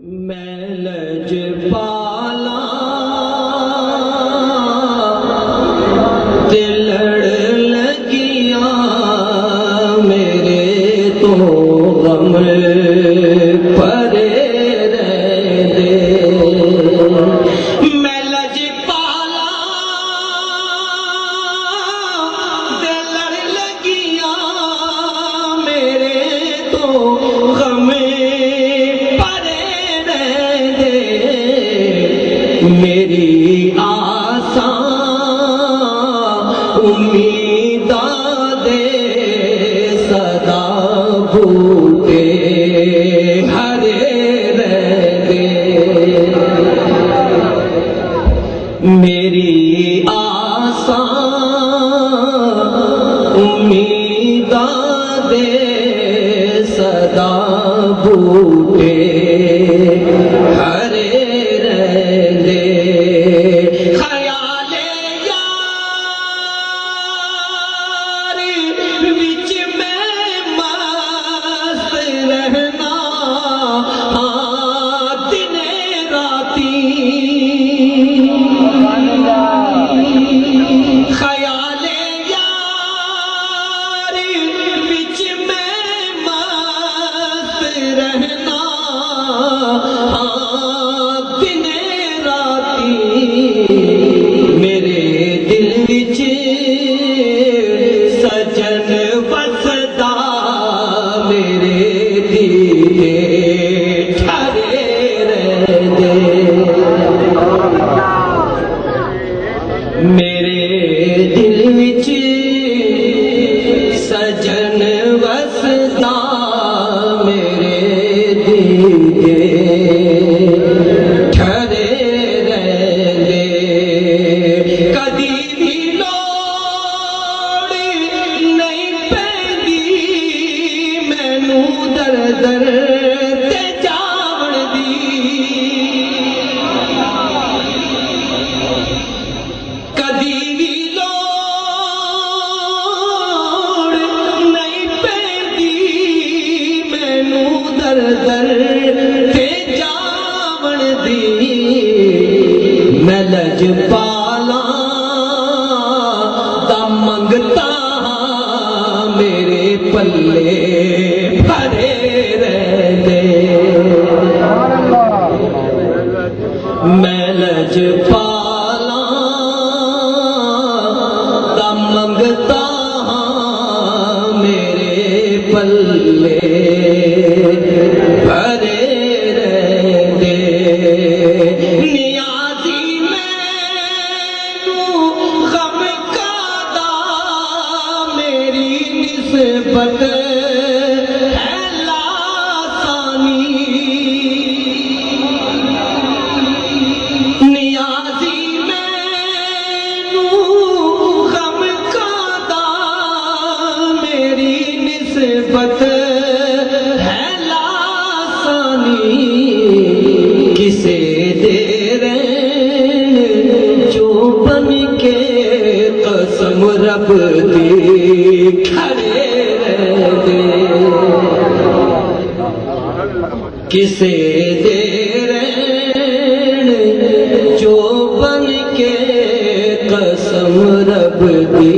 मैं लजपाला ते लड़ लगिया मेरे तो गम परे रहंदे। मैं लजपाला ते लड़ लगिया मेरे तो गम मेरी आसां उम्मीदां दे सदा बूटे हरे रहंदे। मेरी आसां उम्मीदां दे सदा बूटे हरे रहंदे। ख्याले यारी विच मैं मस्त रहना दिने राती। ख्याले यारी विच मैं मस्त रहना मेरे दिल विच सजन वसदा मेरे दीदे ठरे रहंदे। मेरे दिल विच सजन वसदा मेरे दीदे ठरे रहंदे। कदी भी लोड़ नहीं पैंदी मैनू दर दर ते जावण दी। कदी भी लोड़ नहीं पैंदी मैनू दर दर ते जावण दी। मैं लजपाला दा मंगता मेरे पल्ले भरे रहंदे। मैं लजपाला दा मंगता मेरे पल्ले भरे रहंदे। निस्बत है लासानी नियाजी मैनू गम कादा मेरी निस्बत है लासानी। किसे दे रैन जो बन के कसम रब दी खड़े रहंदे। किसे दे रैन जो बन के कसम रब दी